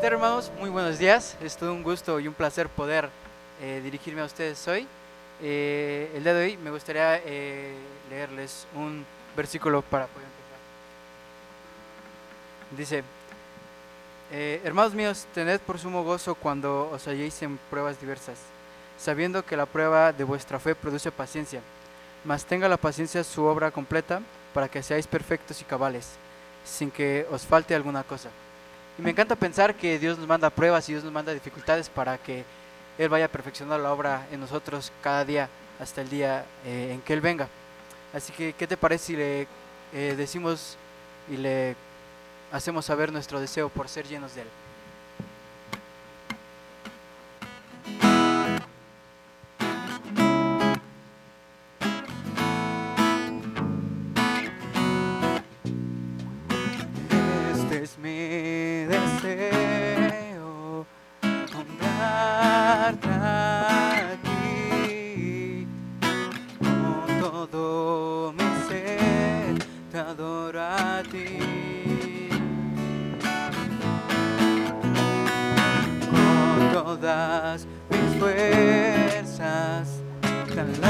tal, hermanos? Muy buenos días. Es todo un gusto y un placer poder dirigirme a ustedes hoy. El día de hoy me gustaría leerles un versículo para poder empezar. Dice, hermanos míos, tened por sumo gozo cuando os halléis en pruebas diversas, sabiendo que la prueba de vuestra fe produce paciencia. Mas tenga la paciencia su obra completa, para que seáis perfectos y cabales, sin que os falte alguna cosa. Y me encanta pensar que Dios nos manda pruebas y Dios nos manda dificultades para que Él vaya perfeccionando la obra en nosotros cada día hasta el día en que Él venga. Así que, ¿qué te parece si le decimos y le hacemos saber nuestro deseo por ser llenos de Él? Este es mi deseo, honrarte a ti, con todo mi ser te adoro a ti, con todas mis fuerzas te alabaré.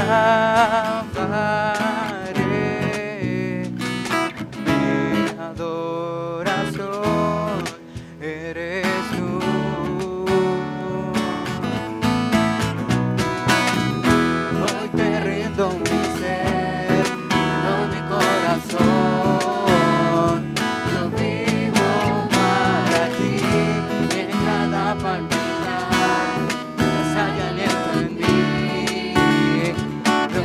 Mi adoración eres tú. Hoy te rindo mi ser, todo mi corazón. Yo vivo para ti, en cada palpitar, pues hay aliento en mí. Yo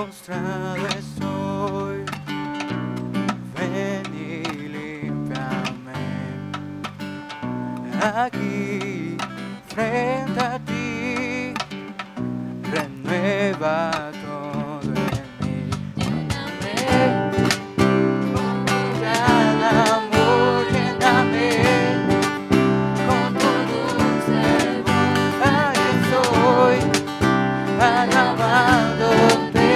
postrado estoy, ven y límpiame. Aquí frente a ti, renueva todo en mí. Lléname con tu gran amor, lléname con tu dulce voz. Aquí estoy alabándote,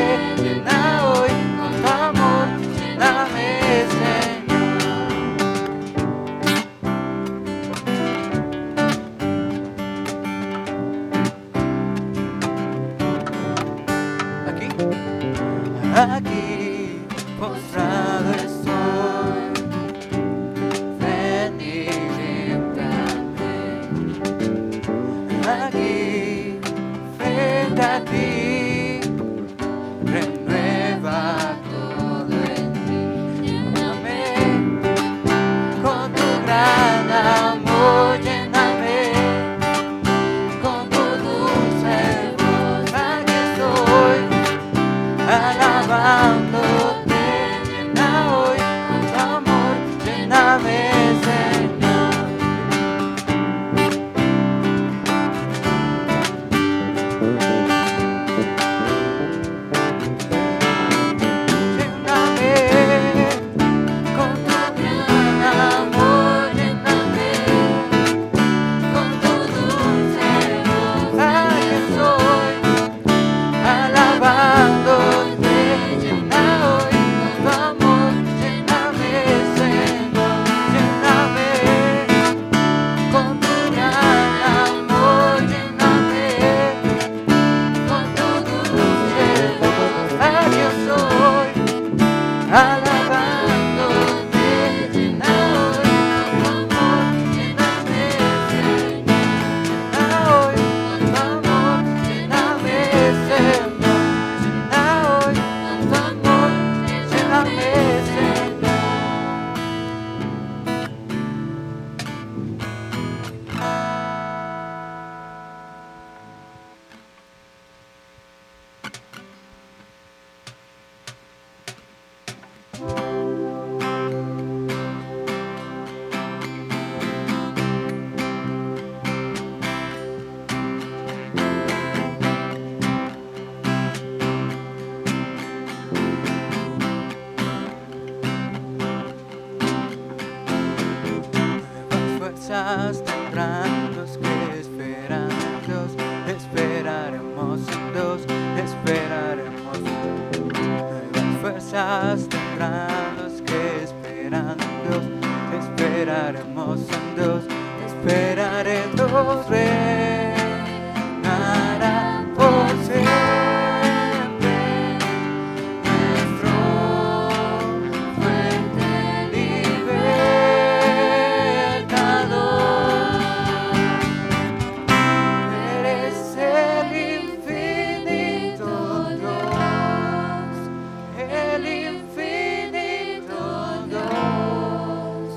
llena hoy con tu amor, lléname, Señor. Aquí postrado estoy, ven y límpiame. Aquí frente a ti, renueva todo en mí. Lléname con tu gran amor, lléname con tu dulce voz. Aquí estoy alabándote, llena hoy con tu amor, lléname, Señor. Lléname con tu gran amor, lléname con tu dulce voz. Aquí estoy alabándote, llena hoy con tu amor, lléname, Señor. Lléname con tu gran amor, lléname con tu dulce voz. Aquí estoy alabándote, llena hoy con tu amor, lléname, Señor. Llena hoy con tu amor, lléname, Señor. Llena hoy con tu amor, lléname, Señor. Nuevas fuerzas tendrán los que esperan en Dios. Esperaremos en Dios, esperaremos en Dios. Nuevas fuerzas tendrán los que esperan en Dios. Esperaremos en Dios, esperaré en Dios, reinará por siempre. Nuestro fuerte libertador, eres el infinito Dios, el infinito Dios.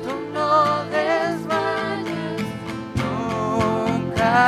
Tú no desmayes nunca.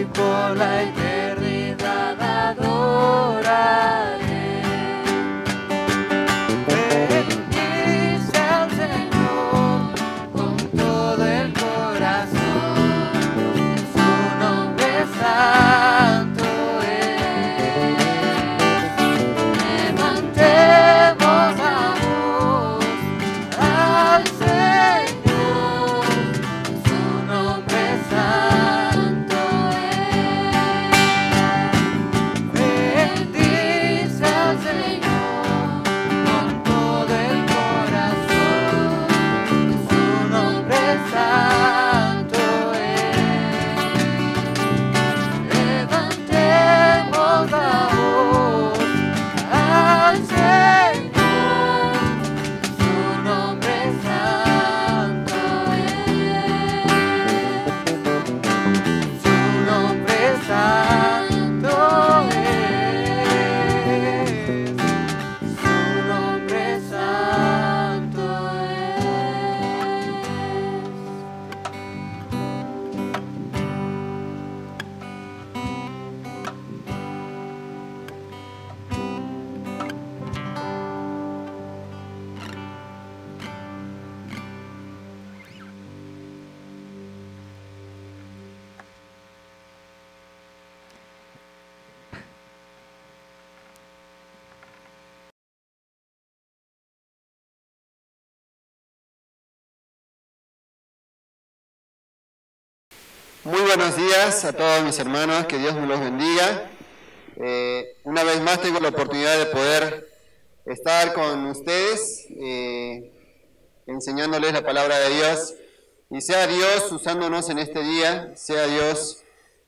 y por la eternidad adoraré. Bendice al Señor con todo el corazón, su nombre santo es. Levantemos la voz al Señor, su nombre santo es. Bendice al Señor con todo el corazón, su nombre santo es. Levantemos la voz al Señor, su nombre santo es. Su nombre santo es. Su nombre santo Muy buenos días a todos mis hermanos, que Dios me los bendiga. Una vez más tengo la oportunidad de poder estar con ustedes, enseñándoles la palabra de Dios. Y sea Dios usándonos en este día, sea Dios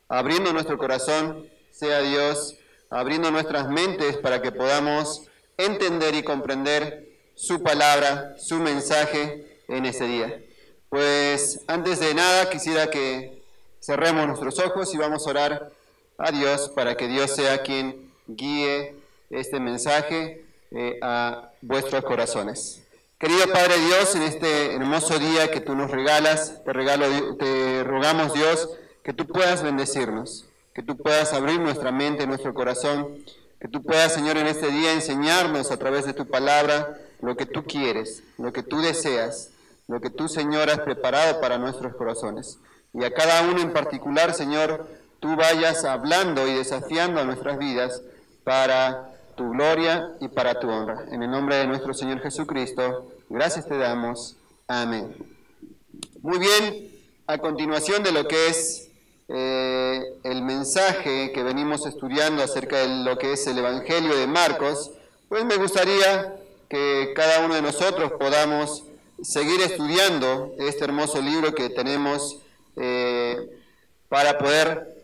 abriendo nuestro corazón, sea Dios abriendo nuestras mentes para que podamos entender y comprender su palabra, su mensaje en este día. Pues antes de nada quisiera que cerremos nuestros ojos y vamos a orar a Dios para que Dios sea quien guíe este mensaje a vuestros corazones. Querido Padre Dios, en este hermoso día que tú nos regalas, te rogamos, Dios, que tú puedas bendecirnos, que tú puedas abrir nuestra mente, nuestro corazón, que tú puedas, Señor, en este día enseñarnos a través de tu palabra lo que tú quieres, lo que tú deseas, lo que tú, Señor, has preparado para nuestros corazones. Y a cada uno en particular, Señor, tú vayas hablando y desafiando a nuestras vidas para tu gloria y para tu honra. En el nombre de nuestro Señor Jesucristo, gracias te damos. Amén. Muy bien, a continuación de lo que es el mensaje que venimos estudiando acerca de lo que es el Evangelio de Marcos, pues me gustaría que cada uno de nosotros podamos seguir estudiando este hermoso libro que tenemos para poder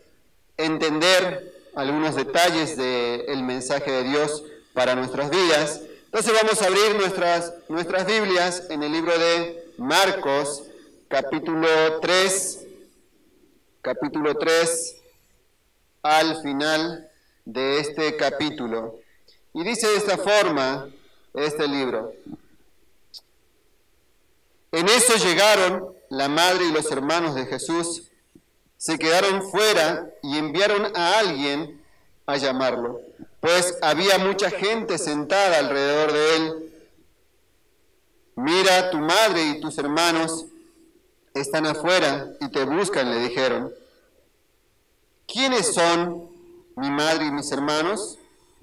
entender algunos detalles del mensaje de Dios para nuestras vidas. Entonces vamos a abrir nuestras Biblias en el libro de Marcos, capítulo 3, al final de este capítulo. Y dice de esta forma este libro: en eso llegaron la madre y los hermanos de Jesús, se quedaron fuera y enviaron a alguien a llamarlo, pues había mucha gente sentada alrededor de él. Mira, tu madre y tus hermanos están afuera y te buscan, le dijeron. ¿Quiénes son mi madre y mis hermanos?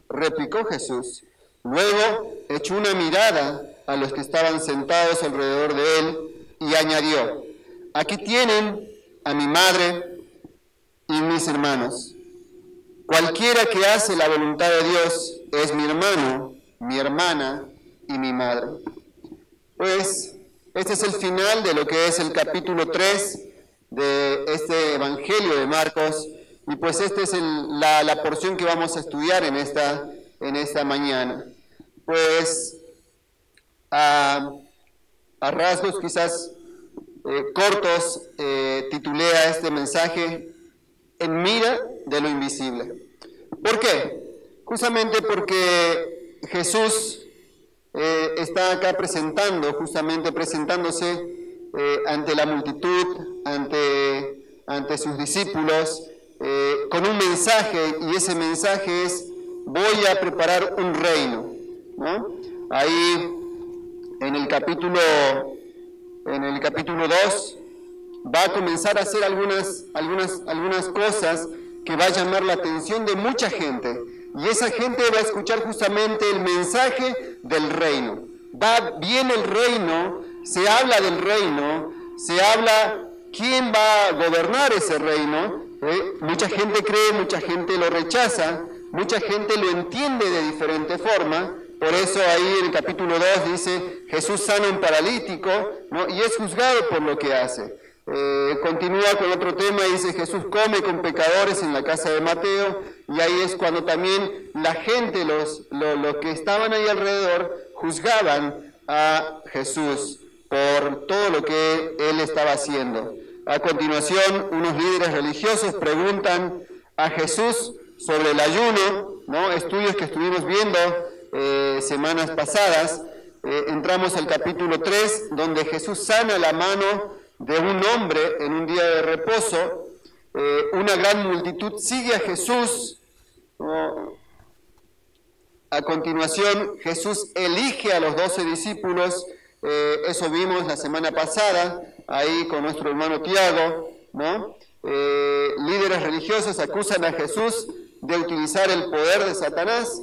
Replicó Jesús. Luego echó una mirada a los que estaban sentados alrededor de él y añadió: aquí tienen a mi madre y mis hermanos. Cualquiera que hace la voluntad de Dios es mi hermano, mi hermana y mi madre. Pues este es el final de lo que es el capítulo 3 de este Evangelio de Marcos, y pues esta es la porción que vamos a estudiar en esta mañana. Pues a rasgos quizás cortos, titulé a este mensaje En mira de lo invisible. ¿Por qué? Justamente porque Jesús está acá presentándose ante la multitud, ante sus discípulos, con un mensaje, y ese mensaje es: voy a preparar un reino, ¿no? Ahí en el capítulo 2 va a comenzar a hacer algunas cosas que va a llamar la atención de mucha gente, y esa gente va a escuchar justamente el mensaje del reino. Viene el reino, se habla del reino, se habla quién va a gobernar ese reino. Mucha gente cree, mucha gente lo rechaza, mucha gente lo entiende de diferente forma. Por eso ahí en el capítulo 2 dice: Jesús sana a un paralítico, ¿no? Y es juzgado por lo que hace. Continúa con otro tema y dice: Jesús come con pecadores en la casa de Mateo, y ahí es cuando también la gente, los que estaban ahí alrededor, juzgaban a Jesús por todo lo que él estaba haciendo. A continuación, unos líderes religiosos preguntan a Jesús sobre el ayuno, ¿no? Estudios que estuvimos viendo semanas pasadas. Entramos al capítulo 3, donde Jesús sana la mano de un hombre en un día de reposo. Una gran multitud sigue a Jesús, ¿no? A continuación, Jesús elige a los 12 discípulos. Eso vimos la semana pasada, ahí con nuestro hermano Tiago, ¿no? Líderes religiosos acusan a Jesús de utilizar el poder de Satanás.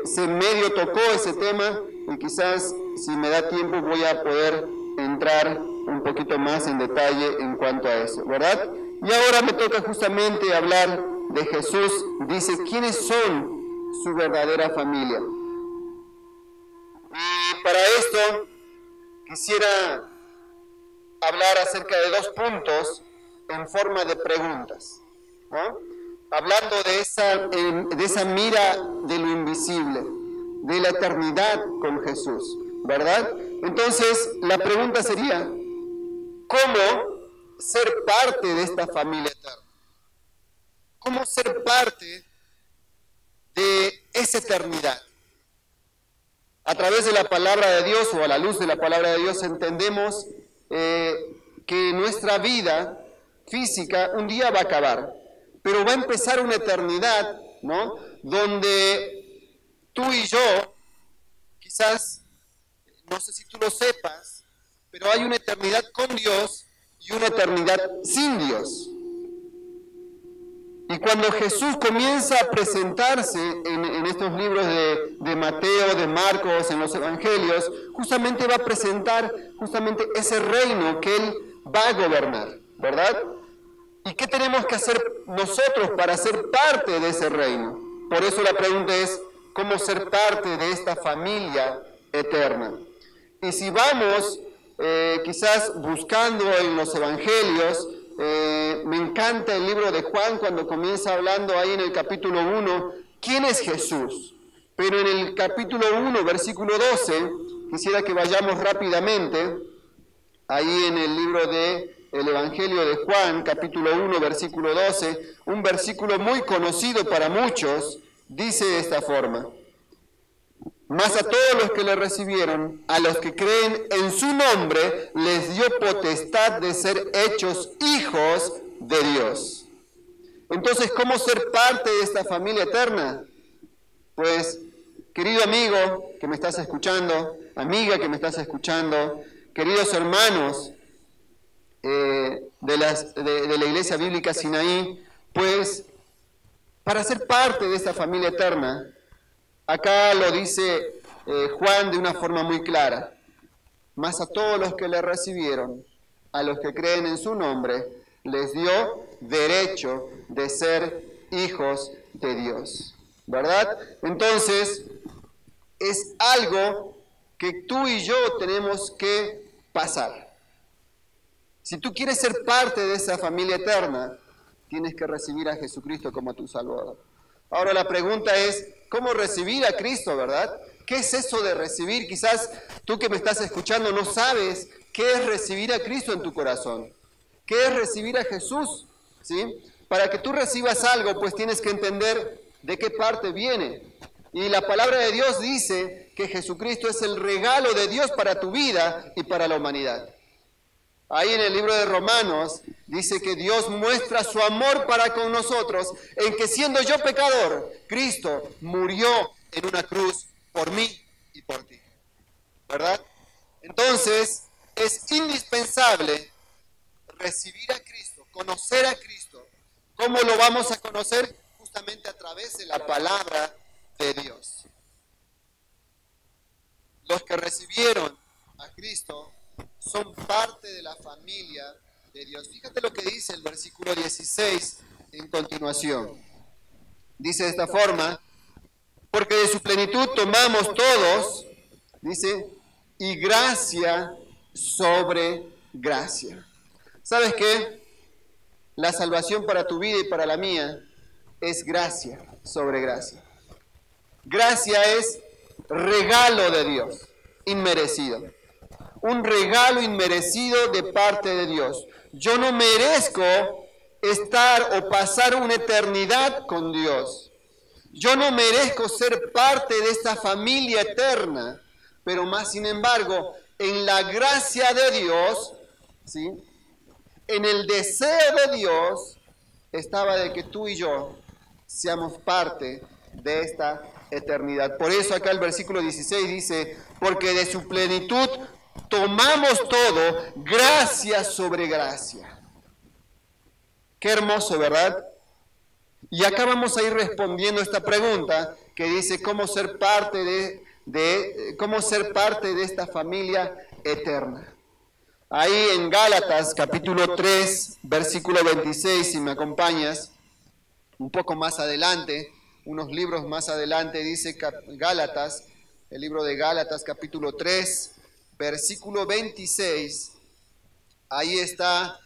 Se medio tocó ese tema, y quizás, si me da tiempo, voy a poder entrar un poquito más en detalle en cuanto a eso, ¿verdad? Y ahora me toca justamente hablar de Jesús. Dice: ¿quiénes son su verdadera familia? Y para esto quisiera hablar acerca de 2 puntos en forma de preguntas, ¿no? Hablando de esa mira de lo invisible, de la eternidad con Jesús, ¿verdad? Entonces, la pregunta sería: ¿cómo ser parte de esta familia eterna? ¿Cómo ser parte de esa eternidad? A través de la palabra de Dios, o a la luz de la palabra de Dios, entendemos que nuestra vida física un día va a acabar, pero va a empezar una eternidad, ¿no? Donde tú y yo, quizás, no sé si tú lo sepas, pero hay una eternidad con Dios y una eternidad sin Dios. Y cuando Jesús comienza a presentarse en estos libros de Mateo, de Marcos, en los Evangelios, justamente va a presentar justamente ese reino que Él va a gobernar, ¿verdad? ¿Y qué tenemos que hacer nosotros para ser parte de ese reino? Por eso la pregunta es: ¿cómo ser parte de esta familia eterna? Y si vamos quizás buscando en los Evangelios, me encanta el libro de Juan cuando comienza hablando ahí en el capítulo 1, ¿quién es Jesús? Pero en el capítulo 1, versículo 12, quisiera que vayamos rápidamente, ahí en el libro del Evangelio de Juan, capítulo 1, versículo 12, un versículo muy conocido para muchos, dice de esta forma: mas a todos los que le recibieron, a los que creen en su nombre, les dio potestad de ser hechos hijos de Dios. Entonces, ¿cómo ser parte de esta familia eterna? Pues, querido amigo que me estás escuchando, amiga que me estás escuchando, queridos hermanos de la Iglesia Bíblica Sinaí, pues, para ser parte de esta familia eterna, acá lo dice Juan de una forma muy clara: mas a todos los que le recibieron, a los que creen en su nombre, les dio derecho de ser hijos de Dios, ¿verdad? Entonces, es algo que tú y yo tenemos que pasar. Si tú quieres ser parte de esa familia eterna, tienes que recibir a Jesucristo como tu Salvador. Ahora la pregunta es: ¿cómo recibir a Cristo, verdad? ¿Qué es eso de recibir? Quizás tú que me estás escuchando no sabes qué es recibir a Cristo en tu corazón. ¿Qué es recibir a Jesús? ¿Sí? Para que tú recibas algo, pues tienes que entender de qué parte viene. Y la palabra de Dios dice que Jesucristo es el regalo de Dios para tu vida y para la humanidad. Ahí en el libro de Romanos dice que Dios muestra su amor para con nosotros en que siendo yo pecador, Cristo murió en una cruz por mí y por ti. ¿Verdad? Entonces, es indispensable recibir a Cristo, conocer a Cristo. ¿Cómo lo vamos a conocer? Justamente a través de la palabra de Dios. Los que recibieron a Cristo son parte de la familia de Dios. Fíjate lo que dice el versículo 16 en continuación. Dice de esta forma, porque de su plenitud tomamos todos, dice, y gracia sobre gracia. ¿Sabes qué? La salvación para tu vida y para la mía es gracia sobre gracia. Gracia es regalo de Dios, inmerecido. Un regalo inmerecido de parte de Dios. Yo no merezco estar o pasar una eternidad con Dios. Yo no merezco ser parte de esta familia eterna, pero más sin embargo, en la gracia de Dios, ¿sí?, en el deseo de Dios, estaba de que tú y yo seamos parte de esta eternidad. Por eso acá el versículo 16 dice, porque de su plenitud tomamos todo, gracia sobre gracia. Qué hermoso, ¿verdad? Y acá vamos a ir respondiendo esta pregunta que dice cómo ser parte de esta familia eterna. Ahí en Gálatas capítulo 3, versículo 26, si me acompañas, un poco más adelante, unos libros más adelante, dice Gálatas, el libro de Gálatas capítulo 3, versículo 26, ahí está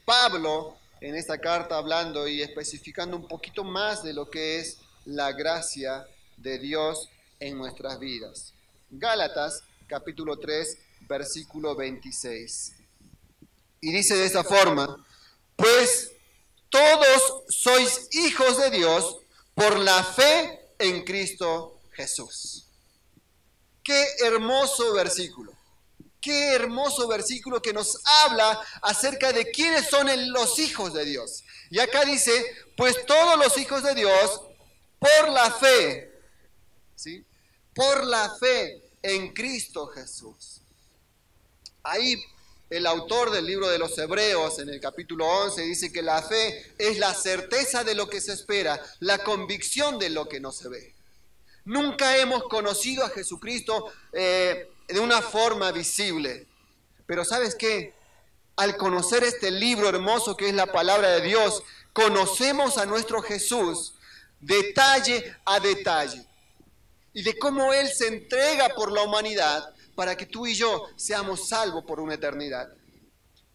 Pablo en esta carta hablando y especificando un poquito más de lo que es la gracia de Dios en nuestras vidas. Gálatas capítulo 3, versículo 26. Y dice de esta forma, pues todos sois hijos de Dios por la fe en Cristo Jesús. Qué hermoso versículo. Qué hermoso versículo que nos habla acerca de quiénes son los hijos de Dios. Y acá dice, pues todos los hijos de Dios por la fe, ¿sí?, por la fe en Cristo Jesús. Ahí el autor del libro de los Hebreos, en el capítulo 11, dice que la fe es la certeza de lo que se espera, la convicción de lo que no se ve. Nunca hemos conocido a Jesucristo de una forma visible. Pero ¿sabes qué? Al conocer este libro hermoso que es la palabra de Dios, conocemos a nuestro Jesús detalle a detalle. Y de cómo Él se entrega por la humanidad para que tú y yo seamos salvos por una eternidad.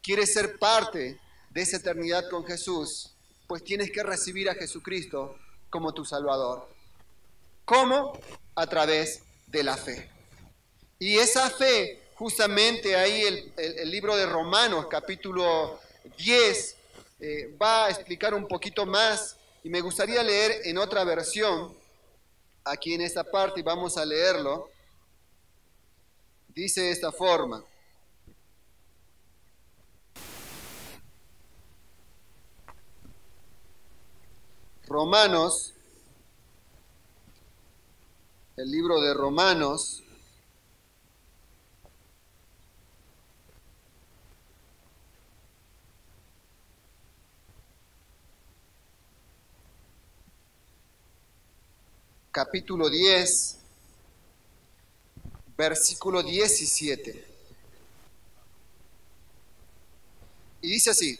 ¿Quieres ser parte de esa eternidad con Jesús? Pues tienes que recibir a Jesucristo como tu Salvador. ¿Cómo? A través de la fe. Y esa fe, justamente ahí el libro de Romanos, capítulo 10, va a explicar un poquito más. Y me gustaría leer en otra versión, aquí en esta parte, y vamos a leerlo. Dice de esta forma. Romanos, el libro de Romanos, capítulo 10, versículo 17. Y dice así,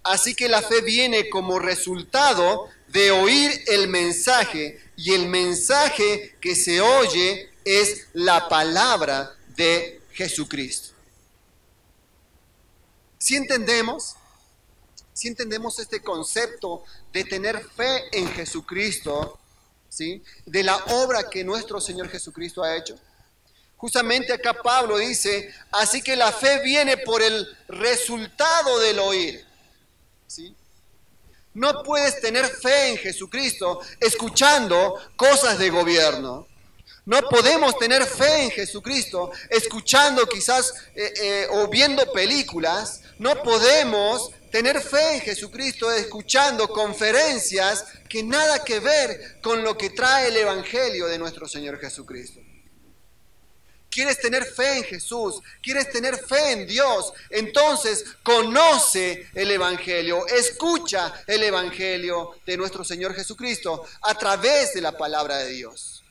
así que la fe viene como resultado de oír el mensaje, y el mensaje que se oye es la palabra de Jesucristo. ¿Sí entendemos? ¿Sí entendemos este concepto de tener fe en Jesucristo? ¿Sí? De la obra que nuestro Señor Jesucristo ha hecho. Justamente acá Pablo dice, así que la fe viene por el resultado del oír. ¿Sí? No puedes tener fe en Jesucristo escuchando cosas de gobierno. No podemos tener fe en Jesucristo escuchando quizás o viendo películas, No podemos tener fe en Jesucristo escuchando conferencias que nada que ver con lo que trae el Evangelio de nuestro Señor Jesucristo. ¿Quieres tener fe en Jesús? ¿Quieres tener fe en Dios? Entonces conoce el Evangelio, escucha el Evangelio de nuestro Señor Jesucristo a través de la palabra de Dios.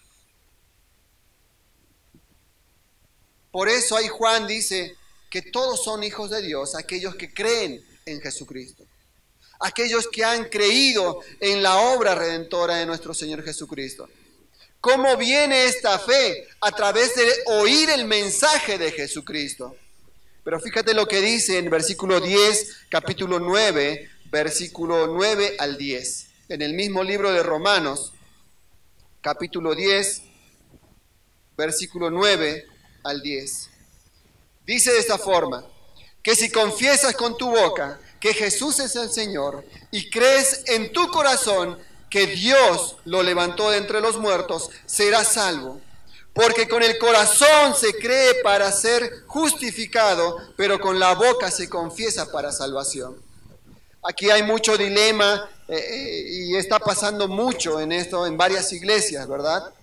Por eso ahí Juan dice que todos son hijos de Dios, aquellos que creen en Jesucristo, aquellos que han creído en la obra redentora de nuestro Señor Jesucristo. ¿Cómo viene esta fe? A través de oír el mensaje de Jesucristo. Pero fíjate lo que dice en versículo 10, capítulo 9, versículo 9 al 10. En el mismo libro de Romanos, capítulo 10, versículo 9 al 10. Dice de esta forma, que si confiesas con tu boca que Jesús es el Señor y crees en tu corazón que Dios lo levantó de entre los muertos, serás salvo. Porque con el corazón se cree para ser justificado, pero con la boca se confiesa para salvación. Aquí hay mucho dilema y está pasando mucho en esto en varias iglesias, ¿verdad?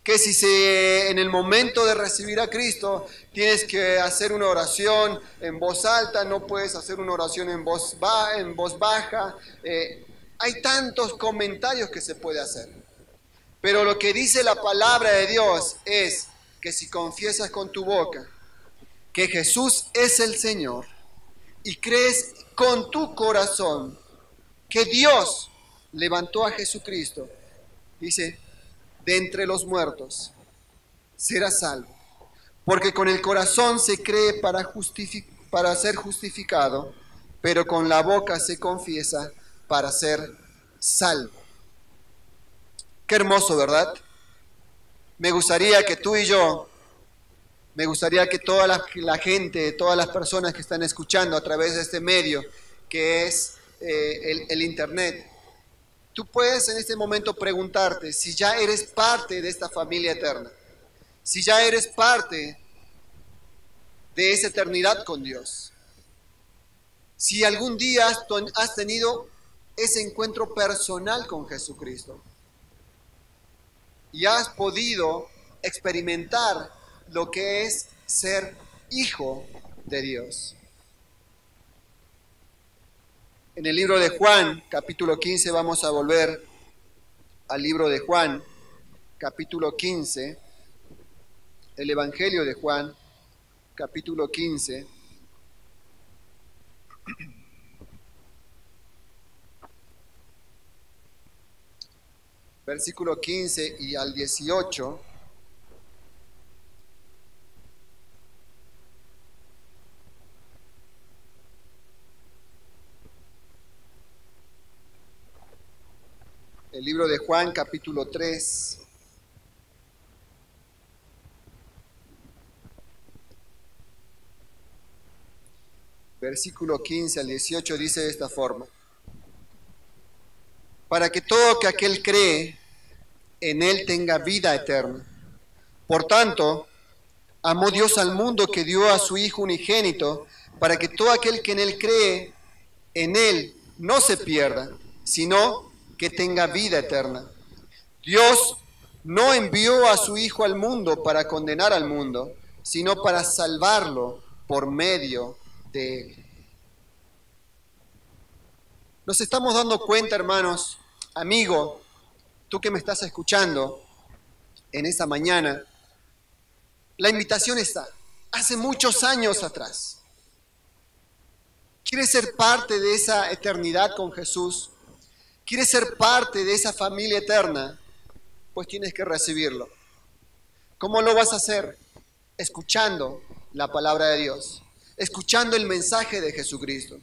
Que si en el momento de recibir a Cristo tienes que hacer una oración en voz alta, no puedes hacer una oración en voz baja. Hay tantos comentarios que se puede hacer. Pero lo que dice la palabra de Dios es que si confiesas con tu boca que Jesús es el Señor y crees con tu corazón que Dios levantó a Jesucristo, dice, de entre los muertos, serás salvo. Porque con el corazón se cree para ser justificado, pero con la boca se confiesa para ser salvo. Qué hermoso, ¿verdad? Me gustaría que tú y yo, me gustaría que toda la gente, todas las personas que están escuchando a través de este medio, que es el Internet, tú puedes en este momento preguntarte si ya eres parte de esta familia eterna, si ya eres parte de esa eternidad con Dios, si algún día has tenido ese encuentro personal con Jesucristo y has podido experimentar lo que es ser hijo de Dios. En el libro de Juan, capítulo 15, vamos a volver al libro de Juan, capítulo 15, el Evangelio de Juan, capítulo 15. Versículo 15 y al 18. El libro de Juan, capítulo 3. Versículo 15 al 18 dice de esta forma: para que todo aquel cree en Él tenga vida eterna. Por tanto, amó Dios al mundo que dio a su Hijo unigénito, para que todo aquel que en Él cree, en Él no se pierda, sino que tenga vida eterna. Dios no envió a su Hijo al mundo para condenar al mundo, sino para salvarlo por medio de Él. Nos estamos dando cuenta, hermanos, amigo, tú que me estás escuchando en esta mañana, la invitación está, hace muchos años atrás. ¿Quieres ser parte de esa eternidad con Jesús? ¿Quieres ser parte de esa familia eterna? Pues tienes que recibirlo. ¿Cómo lo vas a hacer? Escuchando la palabra de Dios, escuchando el mensaje de Jesucristo.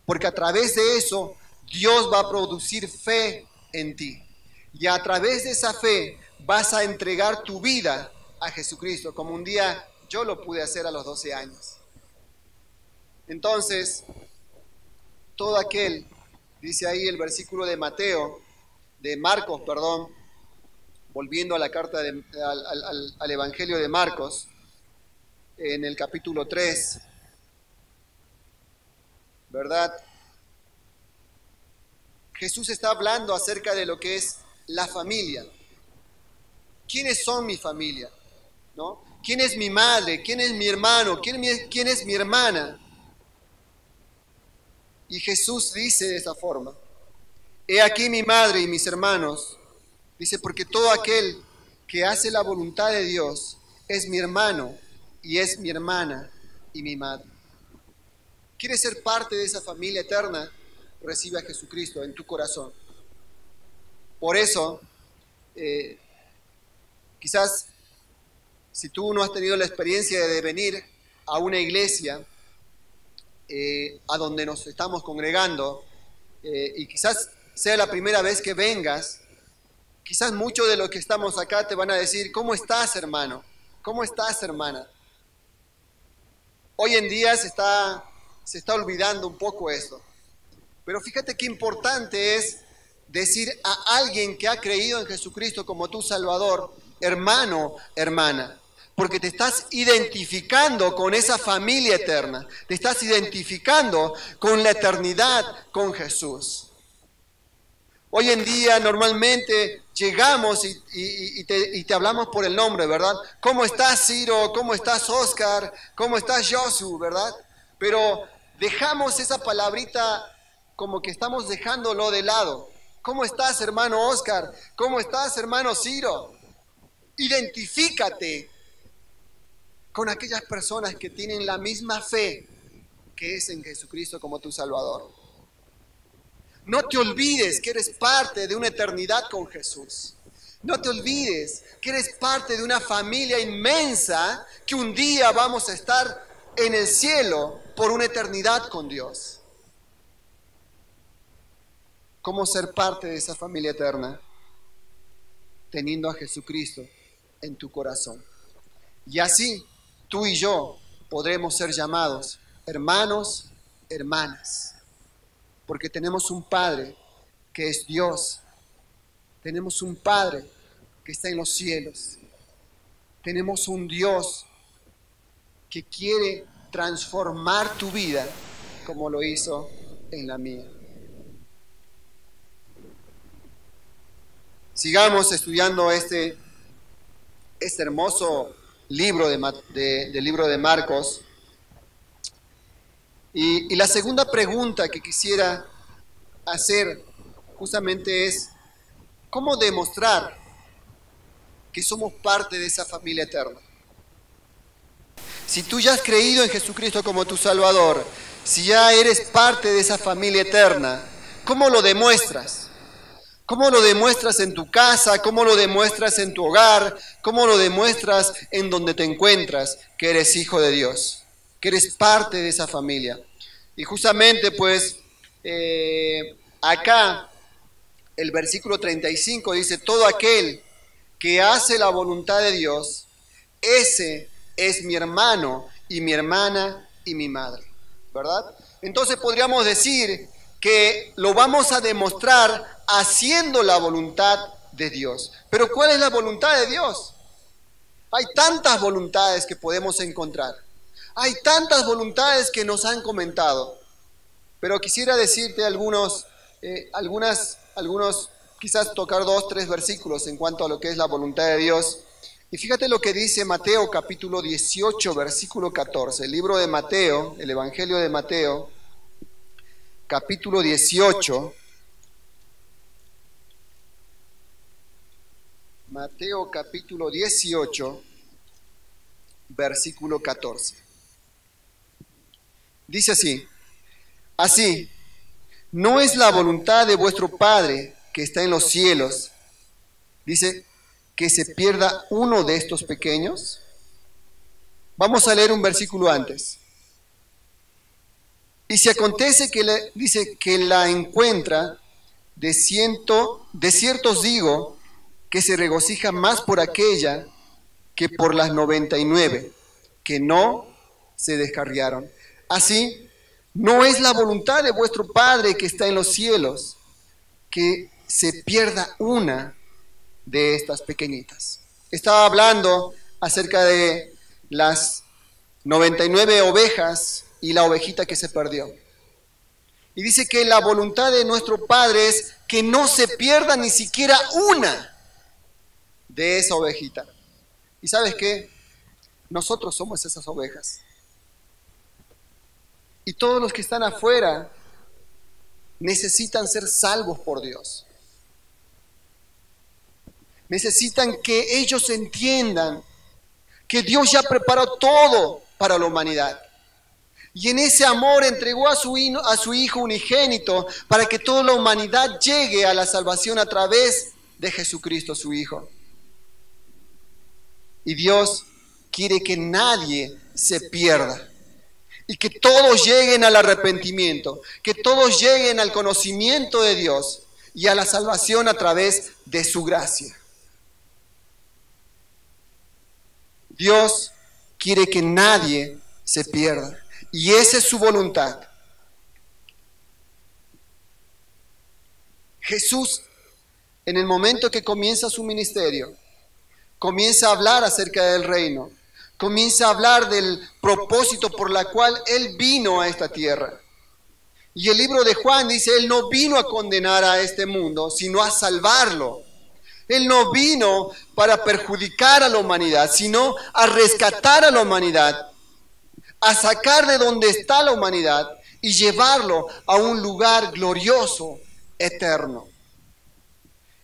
Porque a través de eso, Dios va a producir fe en ti. Y a través de esa fe vas a entregar tu vida a Jesucristo, como un día yo lo pude hacer a los 12 años. Entonces, todo aquel, dice ahí el versículo de Marcos, volviendo a la carta al Evangelio de Marcos, en el capítulo 3, ¿verdad? Jesús está hablando acerca de lo que es la familia. ¿Quiénes son mi familia? ¿No? ¿Quién es mi madre? ¿Quién es mi hermano? ¿Quién es mi hermana? Y Jesús dice de esa forma: he aquí mi madre y mis hermanos. Dice, porque todo aquel que hace la voluntad de Dios es mi hermano y es mi hermana y mi madre. ¿Quieres ser parte de esa familia eterna? Recibe a Jesucristo en tu corazón. Por eso, quizás si tú no has tenido la experiencia de venir a una iglesia a donde nos estamos congregando, y quizás sea la primera vez que vengas, quizás muchos de los que estamos acá te van a decir: ¿cómo estás, hermano? ¿Cómo estás, hermana? Hoy en día se está olvidando un poco eso. Pero fíjate qué importante es decir a alguien que ha creído en Jesucristo como tu Salvador: hermano, hermana. Porque te estás identificando con esa familia eterna. Te estás identificando con la eternidad, con Jesús. Hoy en día normalmente llegamos y te hablamos por el nombre, ¿verdad? ¿Cómo estás, Ciro? ¿Cómo estás, Oscar? ¿Cómo estás, Josu? ¿Verdad? Pero dejamos esa palabrita como que estamos dejándolo de lado. ¿Cómo estás, hermano Oscar? ¿Cómo estás, hermano Ciro? Identifícate con aquellas personas que tienen la misma fe que es en Jesucristo como tu Salvador. No te olvides que eres parte de una eternidad con Jesús. No te olvides que eres parte de una familia inmensa que un día vamos a estar en el cielo por una eternidad con Dios. ¿Cómo ser parte de esa familia eterna? Teniendo a Jesucristo en tu corazón. Y así tú y yo podremos ser llamados hermanos, hermanas. Porque tenemos un Padre que es Dios. Tenemos un Padre que está en los cielos. Tenemos un Dios que quiere transformar tu vida como lo hizo en la mía. Sigamos estudiando este hermoso libro del libro de Marcos. Y la segunda pregunta que quisiera hacer justamente es: ¿cómo demostrar que somos parte de esa familia eterna? Si tú ya has creído en Jesucristo como tu Salvador, si ya eres parte de esa familia eterna, ¿cómo lo demuestras? ¿Cómo lo demuestras en tu casa? ¿Cómo lo demuestras en tu hogar? ¿Cómo lo demuestras en donde te encuentras que eres hijo de Dios? Que eres parte de esa familia. Y justamente pues acá el versículo 35 dice: todo aquel que hace la voluntad de Dios, ese es mi hermano y mi hermana y mi madre, ¿verdad? Entonces podríamos decir que lo vamos a demostrar haciendo la voluntad de Dios. Pero ¿cuál es la voluntad de Dios? Hay tantas voluntades que podemos encontrar. Hay tantas voluntades que nos han comentado. Pero quisiera decirte algunos, quizás tocar 2, 3 versículos en cuanto a lo que es la voluntad de Dios. Y fíjate lo que dice Mateo capítulo 18, versículo 14. El libro de Mateo, el Evangelio de Mateo, capítulo 18. Mateo capítulo 18, versículo 14. Dice así: así, ¿no es la voluntad de vuestro Padre que está en los cielos, dice, que se pierda uno de estos pequeños? Vamos a leer un versículo antes. Y si acontece que dice que la encuentra, de cierto os digo, que se regocija más por aquella que por las 99 que no se descarriaron. Así, no es la voluntad de vuestro Padre que está en los cielos que se pierda una de estas pequeñitas. Estaba hablando acerca de las 99 ovejas y la ovejita que se perdió. Y dice que la voluntad de nuestro Padre es que no se pierda ni siquiera una de esa ovejita. ¿Y sabes qué? Nosotros somos esas ovejas. Y todos los que están afuera necesitan ser salvos por Dios. Necesitan que ellos entiendan que Dios ya preparó todo para la humanidad. Y en ese amor entregó a su Hijo unigénito para que toda la humanidad llegue a la salvación a través de Jesucristo, su Hijo. Y Dios quiere que nadie se pierda y que todos lleguen al arrepentimiento, que todos lleguen al conocimiento de Dios y a la salvación a través de su gracia. Dios quiere que nadie se pierda y esa es su voluntad. Jesús, en el momento que comienza su ministerio, comienza a hablar acerca del reino, comienza a hablar del propósito por la cual Él vino a esta tierra. Y el libro de Juan dice, Él no vino a condenar a este mundo, sino a salvarlo. Él no vino para perjudicar a la humanidad, sino a rescatar a la humanidad, a sacar de donde está la humanidad y llevarlo a un lugar glorioso, eterno.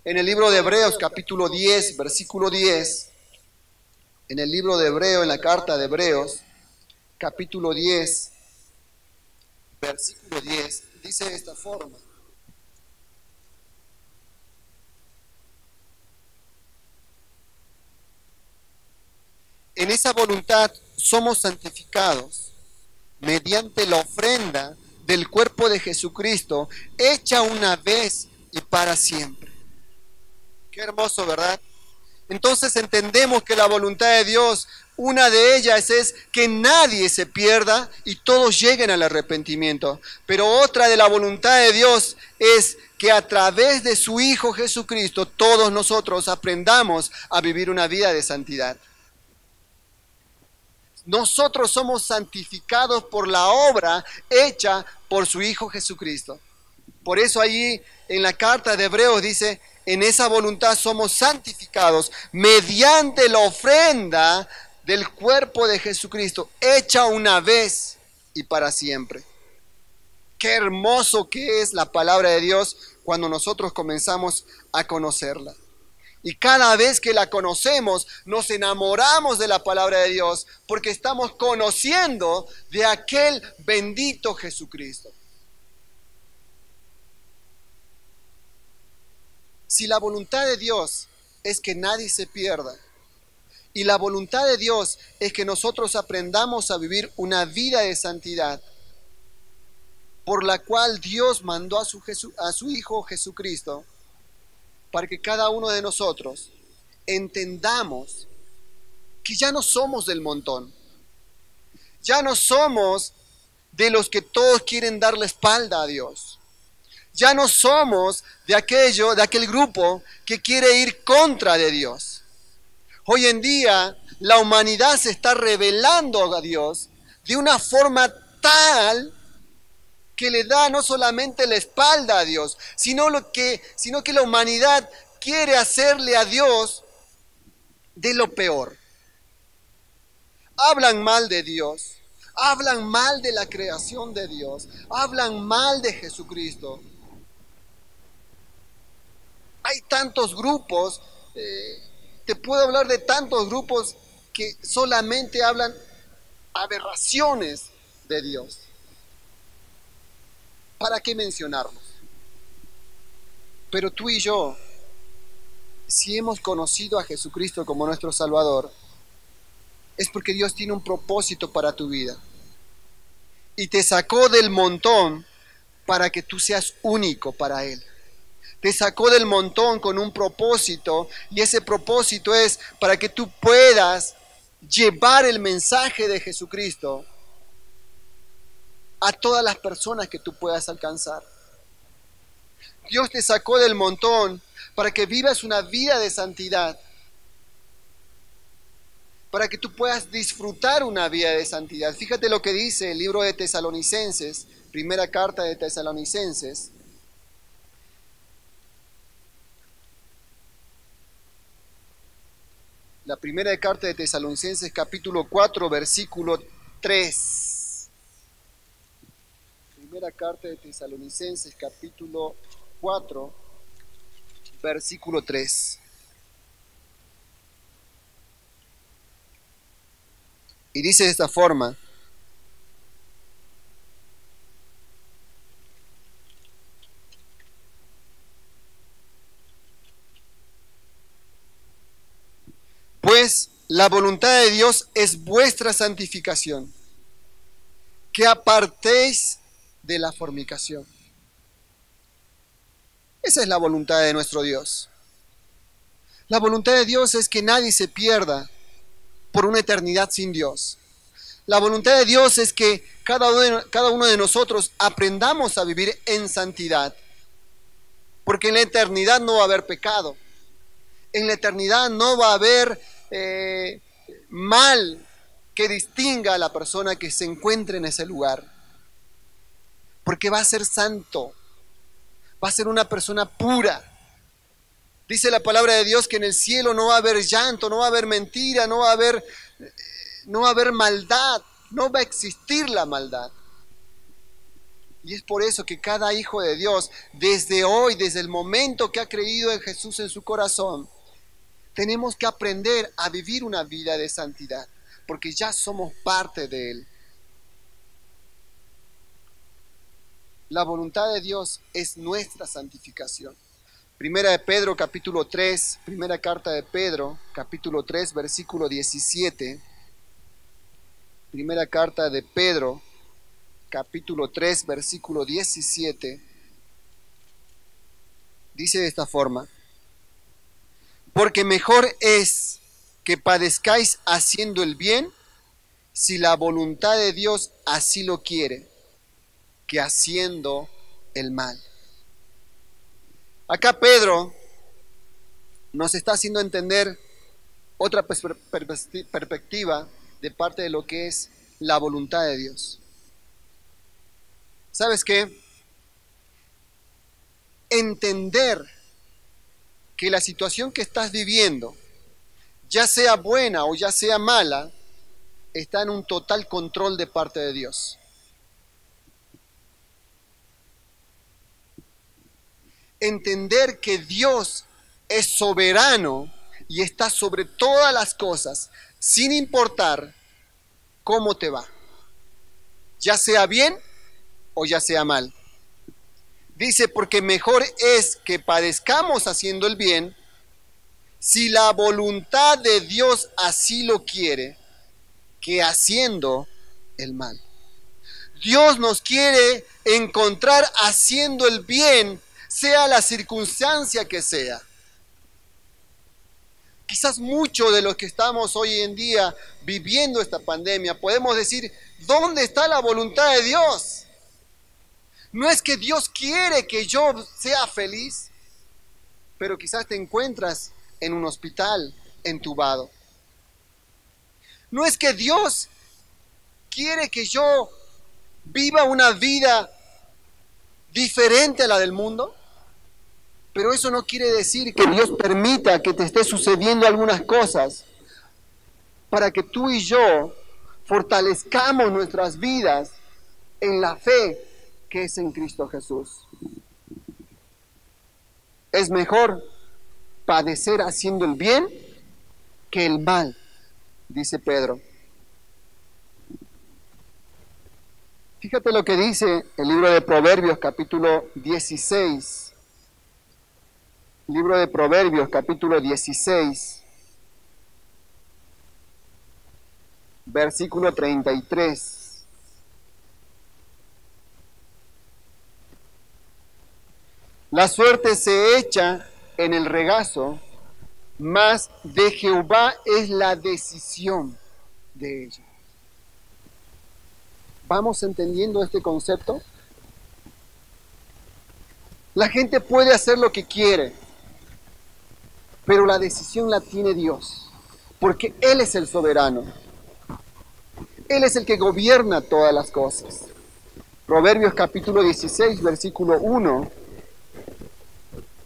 En el libro de Hebreos, capítulo 10, versículo 10, en el libro de Hebreo, en la carta de Hebreos, capítulo 10, versículo 10, dice de esta forma. En esa voluntad somos santificados mediante la ofrenda del cuerpo de Jesucristo, hecha una vez y para siempre. Qué hermoso, ¿verdad? Entonces entendemos que la voluntad de Dios, una de ellas es que nadie se pierda y todos lleguen al arrepentimiento. Pero otra de la voluntad de Dios es que a través de su Hijo Jesucristo todos nosotros aprendamos a vivir una vida de santidad. Nosotros somos santificados por la obra hecha por su Hijo Jesucristo. Por eso allí en la carta de Hebreos dice, en esa voluntad somos santificados mediante la ofrenda del cuerpo de Jesucristo, hecha una vez y para siempre. Qué hermoso que es la palabra de Dios cuando nosotros comenzamos a conocerla. Y cada vez que la conocemos, nos enamoramos de la palabra de Dios porque estamos conociendo de aquel bendito Jesucristo. Si la voluntad de Dios es que nadie se pierda, y la voluntad de Dios es que nosotros aprendamos a vivir una vida de santidad, por la cual Dios mandó a su Hijo Jesucristo, para que cada uno de nosotros entendamos que ya no somos del montón, ya no somos de los que todos quieren dar la espalda a Dios, ya no somos de aquel grupo que quiere ir contra de Dios. Hoy en día la humanidad se está rebelando a Dios de una forma tal que le da no solamente la espalda a Dios, sino que la humanidad quiere hacerle a Dios de lo peor. Hablan mal de Dios, hablan mal de la creación de Dios, hablan mal de Jesucristo. Hay tantos grupos, te puedo hablar de tantos grupos que solamente hablan aberraciones de Dios. ¿Para qué mencionarlos? Pero tú y yo, si hemos conocido a Jesucristo como nuestro Salvador, es porque Dios tiene un propósito para tu vida. Y te sacó del montón para que tú seas único para Él. Te sacó del montón con un propósito, y ese propósito es para que tú puedas llevar el mensaje de Jesucristo a todas las personas que tú puedas alcanzar. Dios te sacó del montón para que vivas una vida de santidad, para que tú puedas disfrutar una vida de santidad. Fíjate lo que dice el libro de Tesalonicenses, primera carta de Tesalonicenses. La primera carta de Tesalonicenses, capítulo 4, versículo 3. Primera carta de Tesalonicenses, capítulo 4, versículo 3. Y dice de esta forma: pues la voluntad de Dios es vuestra santificación, que apartéis de la fornicación. Esa es la voluntad de nuestro Dios. La voluntad de Dios es que nadie se pierda por una eternidad sin Dios. La voluntad de Dios es que cada uno de nosotros aprendamos a vivir en santidad, porque en la eternidad no va a haber pecado. En la eternidad no va a haber mal que distinga a la persona que se encuentre en ese lugar, porque va a ser santo, va a ser una persona pura. Dice la palabra de Dios que en el cielo no va a haber llanto, no va a haber mentira, no va a haber maldad, no va a existir la maldad. Y es por eso que cada hijo de Dios, desde hoy, desde el momento que ha creído en Jesús en su corazón, tenemos que aprender a vivir una vida de santidad, porque ya somos parte de Él. La voluntad de Dios es nuestra santificación. Primera de Pedro, capítulo 3, primera carta de Pedro, capítulo 3, versículo 17. Primera carta de Pedro, capítulo 3, versículo 17. Dice de esta forma: porque mejor es que padezcáis haciendo el bien, si la voluntad de Dios así lo quiere, que haciendo el mal. Acá Pedro nos está haciendo entender otra perspectiva de parte de lo que es la voluntad de Dios. ¿Sabes qué? Entender que la situación que estás viviendo, ya sea buena o ya sea mala, está en un total control de parte de Dios. Entender que Dios es soberano y está sobre todas las cosas, sin importar cómo te va, ya sea bien o ya sea mal. Dice, porque mejor es que padezcamos haciendo el bien, si la voluntad de Dios así lo quiere, que haciendo el mal. Dios nos quiere encontrar haciendo el bien, sea la circunstancia que sea. Quizás mucho de los que estamos hoy en día viviendo esta pandemia podemos decir, ¿dónde está la voluntad de Dios? No es que Dios quiere que yo sea feliz, pero quizás te encuentras en un hospital entubado. No es que Dios quiere que yo viva una vida diferente a la del mundo, pero eso no quiere decir que Dios permita que te esté sucediendo algunas cosas para que tú y yo fortalezcamos nuestras vidas en la fe que es en Cristo Jesús. Es mejor padecer haciendo el bien que el mal, dice Pedro. Fíjate lo que dice el libro de Proverbios, capítulo 16. Libro de Proverbios, capítulo 16, versículo 33. La suerte se echa en el regazo, mas de Jehová es la decisión de ella. ¿Vamos entendiendo este concepto? La gente puede hacer lo que quiere, pero la decisión la tiene Dios, porque Él es el soberano. Él es el que gobierna todas las cosas. Proverbios capítulo 16, versículo 1,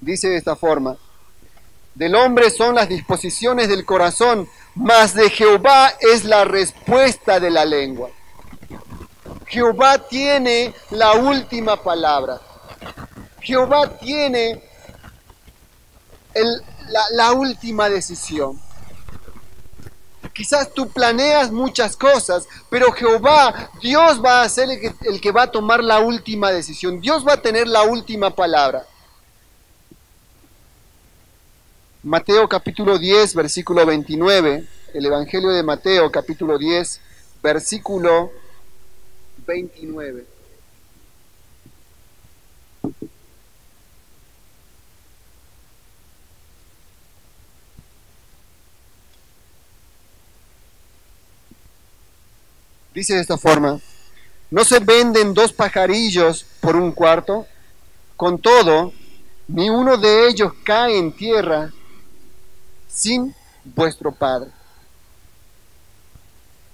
dice de esta forma: del hombre son las disposiciones del corazón, mas de Jehová es la respuesta de la lengua. Jehová tiene la última palabra. Jehová tiene la última decisión. Quizás tú planeas muchas cosas, pero Jehová, Dios va a ser el que va a tomar la última decisión. Dios va a tener la última palabra. Mateo capítulo 10, versículo 29, el Evangelio de Mateo capítulo 10, versículo 29. Dice de esta forma: ¿no se venden 2 pajarillos por 1 cuarto? Con todo, ni uno de ellos cae en tierra sin vuestro Padre.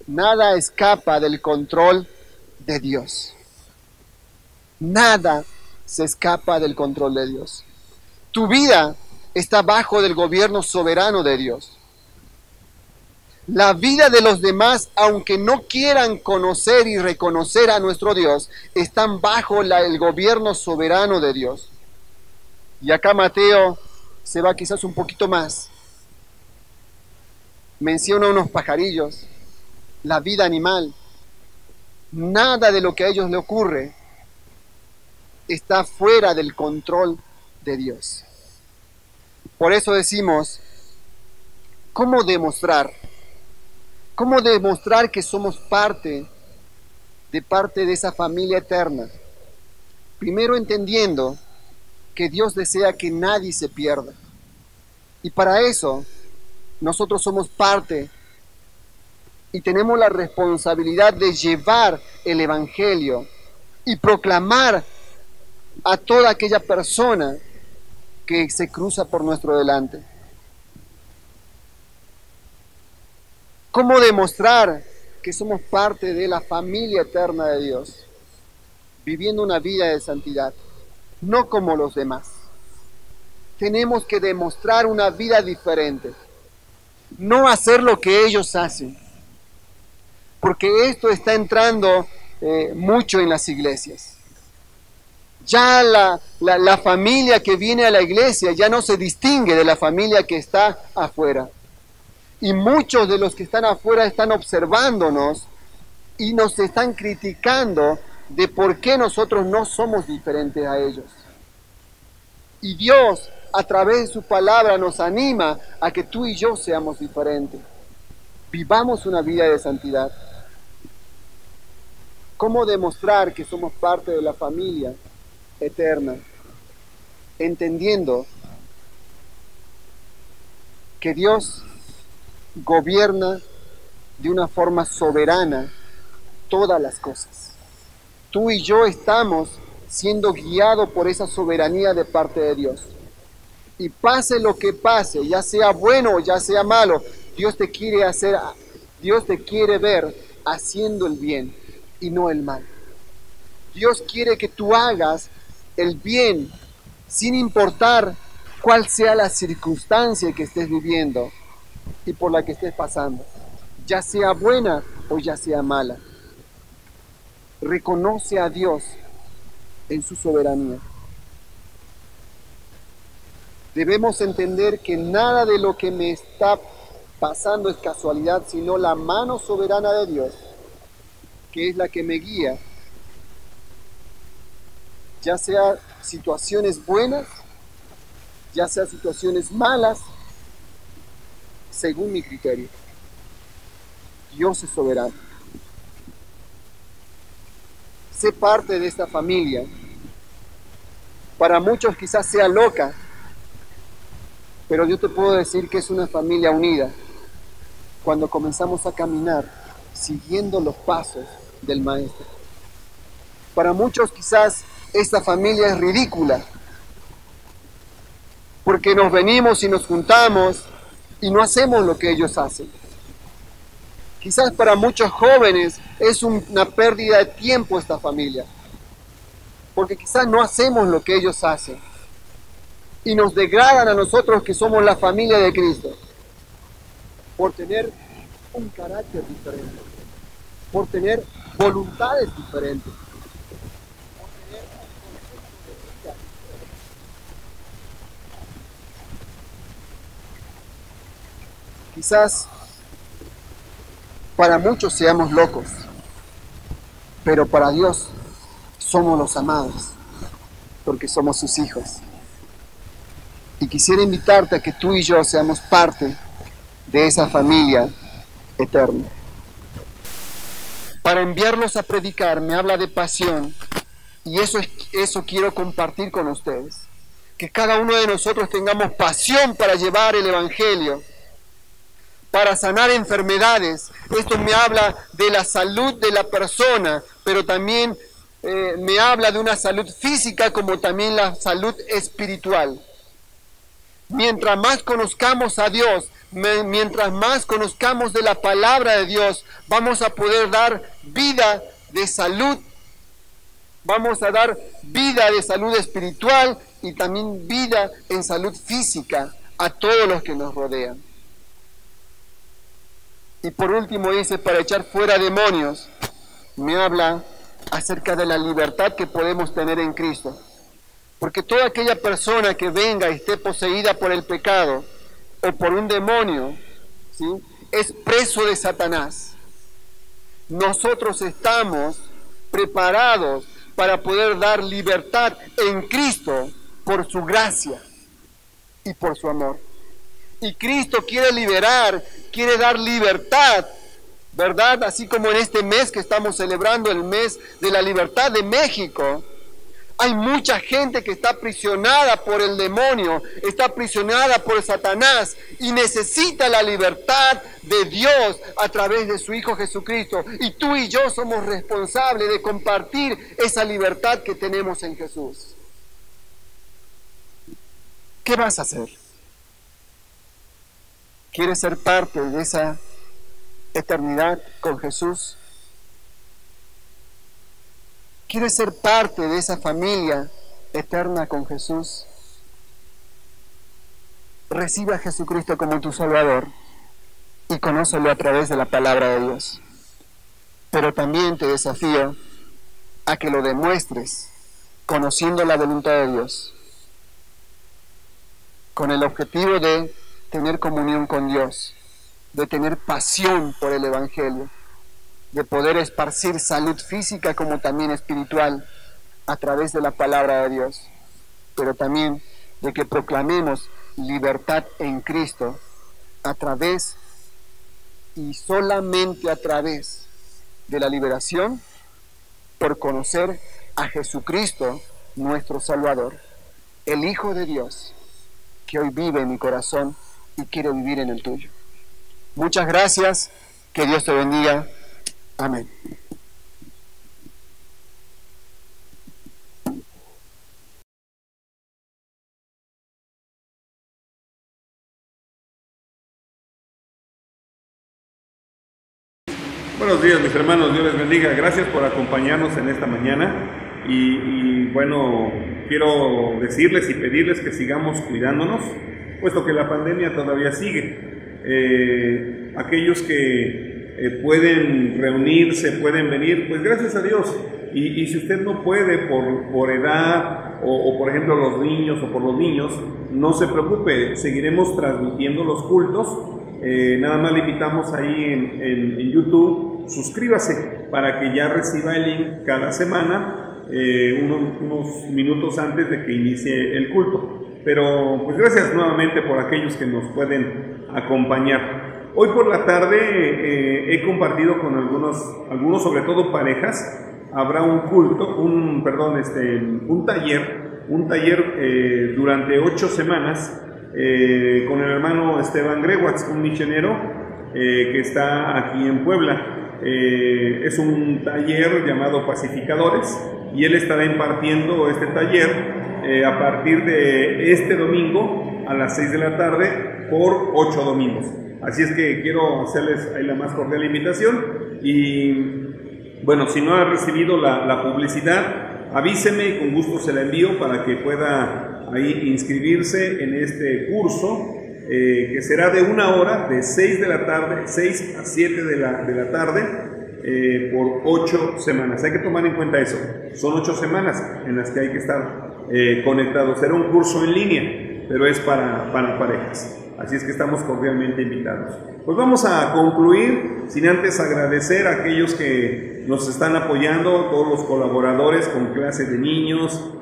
Nada escapa del control de Dios. Nada se escapa del control de Dios. Tu vida está bajo del gobierno soberano de Dios. La vida de los demás, aunque no quieran conocer y reconocer a nuestro Dios, están bajo el gobierno soberano de Dios. Y acá Mateo se va quizás un poquito más. Menciona unos pajarillos, la vida animal. Nada de lo que a ellos le ocurre está fuera del control de Dios. Por eso decimos, ¿cómo demostrar? ¿Cómo demostrar que somos parte de esa familia eterna? Primero entendiendo que Dios desea que nadie se pierda. Y para eso nosotros somos parte y tenemos la responsabilidad de llevar el Evangelio y proclamar a toda aquella persona que se cruza por nuestro delante. ¿Cómo demostrar que somos parte de la familia eterna de Dios? Viviendo una vida de santidad, no como los demás. Tenemos que demostrar una vida diferente, no hacer lo que ellos hacen, porque esto está entrando mucho en las iglesias. Ya la familia que viene a la iglesia ya no se distingue de la familia que está afuera. Y muchos de los que están afuera están observándonos y nos están criticando de por qué nosotros no somos diferentes a ellos. Y Dios, a través de su palabra, nos anima a que tú y yo seamos diferentes. Vivamos una vida de santidad. ¿Cómo demostrar que somos parte de la familia eterna? Entendiendo que Dios gobierna de una forma soberana todas las cosas. Tú y yo estamos siendo guiados por esa soberanía de parte de Dios. Y pase lo que pase, ya sea bueno o ya sea malo, Dios te quiere ver haciendo el bien y no el mal. Dios quiere que tú hagas el bien sin importar cuál sea la circunstancia que estés viviendo y por la que estés pasando, ya sea buena o ya sea mala. Reconoce a Dios en su soberanía. Debemos entender que nada de lo que me está pasando es casualidad, sino la mano soberana de Dios, que es la que me guía, ya sea situaciones buenas, ya sea situaciones malas, según mi criterio. Dios es soberano. Sé parte de esta familia. Para muchos quizás sea loca, pero yo te puedo decir que es una familia unida cuando comenzamos a caminar siguiendo los pasos del Maestro. Para muchos quizás esta familia es ridícula, porque nos venimos y nos juntamos y no hacemos lo que ellos hacen. Quizás para muchos jóvenes es una pérdida de tiempo esta familia, porque quizás no hacemos lo que ellos hacen y nos degradan a nosotros que somos la familia de Cristo por tener un carácter diferente, por tener voluntades diferentes, por tener un concepto de vida diferente. Quizás para muchos seamos locos, pero para Dios somos los amados, porque somos sus hijos. Y quisiera invitarte a que tú y yo seamos parte de esa familia eterna. Para enviarlos a predicar me habla de pasión, y eso quiero compartir con ustedes. Que cada uno de nosotros tengamos pasión para llevar el Evangelio, para sanar enfermedades. Esto me habla de la salud de la persona, pero también me habla de una salud física como también la salud espiritual. Mientras más conozcamos a Dios, mientras más conozcamos de la palabra de Dios, vamos a poder dar vida de salud. Vamos a dar vida de salud espiritual y también vida en salud física a todos los que nos rodean. Y por último dice, para echar fuera demonios, me habla acerca de la libertad que podemos tener en Cristo. Porque toda aquella persona que venga y esté poseída por el pecado o por un demonio, ¿sí?, es preso de Satanás. Nosotros estamos preparados para poder dar libertad en Cristo por su gracia y por su amor. Y Cristo quiere liberar, quiere dar libertad, ¿verdad? Así como en este mes que estamos celebrando, el mes de la libertad de México, hay mucha gente que está aprisionada por el demonio, está aprisionada por Satanás y necesita la libertad de Dios a través de su Hijo Jesucristo. Y tú y yo somos responsables de compartir esa libertad que tenemos en Jesús. ¿Qué vas a hacer? ¿Quieres ser parte de esa eternidad con Jesús? ¿Quieres ser parte de esa familia eterna con Jesús? Recibe a Jesucristo como tu Salvador y conócelo a través de la palabra de Dios. Pero también te desafío a que lo demuestres conociendo la voluntad de Dios, con el objetivo de tener comunión con Dios, de tener pasión por el Evangelio, de poder esparcir salud física como también espiritual a través de la palabra de Dios, pero también de que proclamemos libertad en Cristo a través y solamente a través de la liberación por conocer a Jesucristo, nuestro Salvador, el Hijo de Dios, que hoy vive en mi corazón y quiere vivir en el tuyo. Muchas gracias, que Dios te bendiga. Amén. Buenos días, mis hermanos, Dios les bendiga. Gracias por acompañarnos en esta mañana y bueno, quiero decirles y pedirles que sigamos cuidándonos, puesto que la pandemia todavía sigue. Aquellos que pueden reunirse, pueden venir, pues gracias a Dios. Y si usted no puede por edad o por ejemplo los niños o por los niños, no se preocupe, seguiremos transmitiendo los cultos. Nada más le invitamos ahí en YouTube, suscríbase para que ya reciba el link cada semana, unos minutos antes de que inicie el culto. Pero pues gracias nuevamente por aquellos que nos pueden acompañar. Hoy por la tarde he compartido con algunos sobre todo parejas. Habrá un culto, un taller durante 8 semanas con el hermano Esteban Greguatz, un misionero que está aquí en Puebla. Es un taller llamado Pacificadores y él estará impartiendo este taller a partir de este domingo a las 6 de la tarde por 8 domingos. Así es que quiero hacerles ahí la más cordial invitación y bueno, si no ha recibido la publicidad, avíseme y con gusto se la envío para que pueda ahí inscribirse en este curso, que será de 1 hora, de 6 de la tarde, 6 a 7 de la tarde, por 8 semanas. Hay que tomar en cuenta eso. Son 8 semanas en las que hay que estar conectados. Será un curso en línea, pero es para parejas. Así es que estamos cordialmente invitados. Pues vamos a concluir sin antes agradecer a aquellos que nos están apoyando, todos los colaboradores con clase de niños,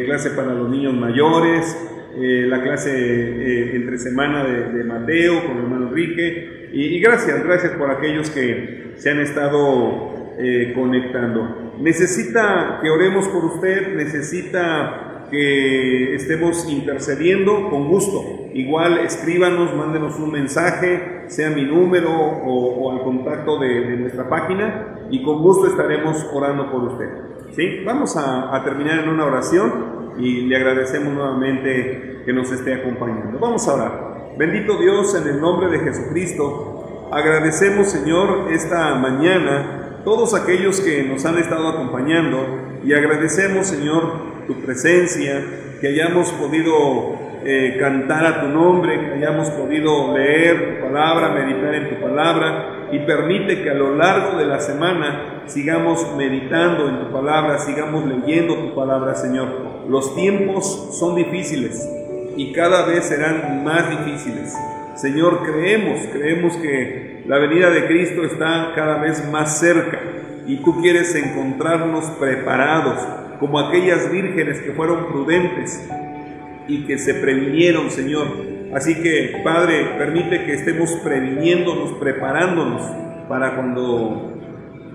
clase para los niños mayores, la clase entre semana de Mateo con el hermano Enrique, y gracias por aquellos que se han estado conectando. Necesita que oremos por usted, necesita que estemos intercediendo, con gusto. Igual escríbanos, mándenos un mensaje, sea mi número o al contacto de nuestra página, y con gusto estaremos orando por usted. ¿Sí? Vamos a terminar en una oración y le agradecemos nuevamente que nos esté acompañando. Vamos a orar. Bendito Dios, en el nombre de Jesucristo, agradecemos, Señor, esta mañana todos aquellos que nos han estado acompañando, y agradecemos, Señor, tu presencia, que hayamos podido cantar a tu nombre, que hayamos podido leer tu palabra, meditar en tu palabra, y permite que a lo largo de la semana sigamos meditando en tu palabra, sigamos leyendo tu palabra, Señor. Los tiempos son difíciles y cada vez serán más difíciles. Señor, creemos que la venida de Cristo está cada vez más cerca, y tú quieres encontrarnos preparados, como aquellas vírgenes que fueron prudentes y que se previnieron, Señor. Así que, Padre, permite que estemos previniéndonos, preparándonos para cuando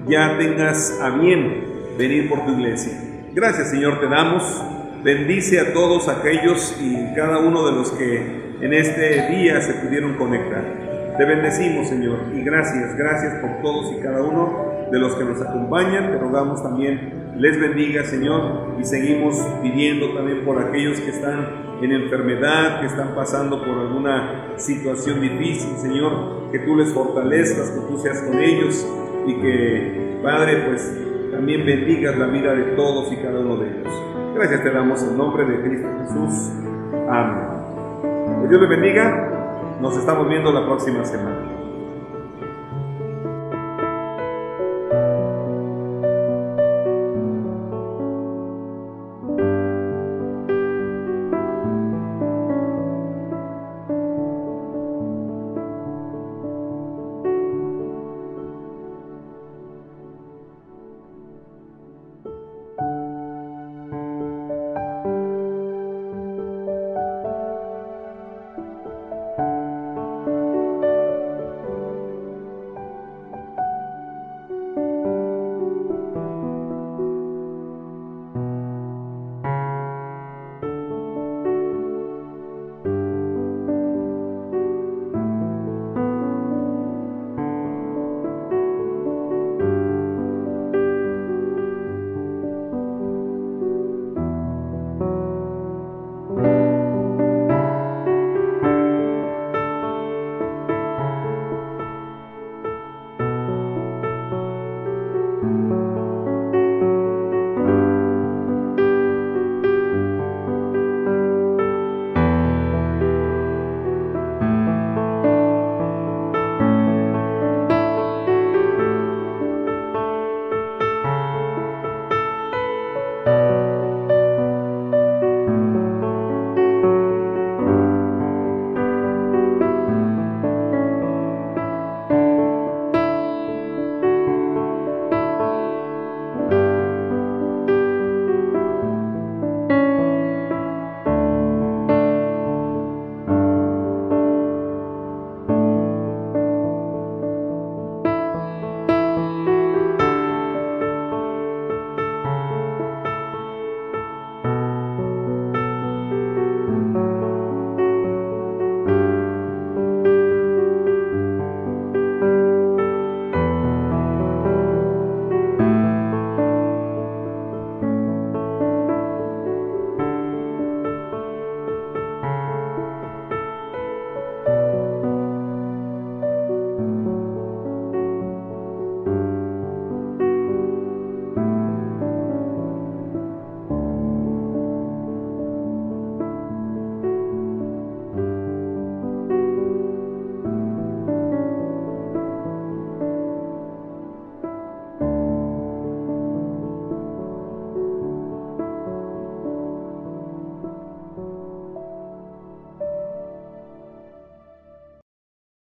ya tengas a bien venir por tu iglesia. Gracias, Señor, te damos. Bendice a todos aquellos y cada uno de los que en este día se pudieron conectar. Te bendecimos, Señor, y gracias por todos y cada uno de los que nos acompañan. Te rogamos también les bendiga, Señor, y seguimos pidiendo también por aquellos que están en enfermedad, que están pasando por alguna situación difícil, Señor, que tú les fortalezcas, que tú seas con ellos, y que, Padre, pues también bendigas la vida de todos y cada uno de ellos. Gracias te damos en nombre de Cristo Jesús. Amén. Que Dios les bendiga. Nos estamos viendo la próxima semana.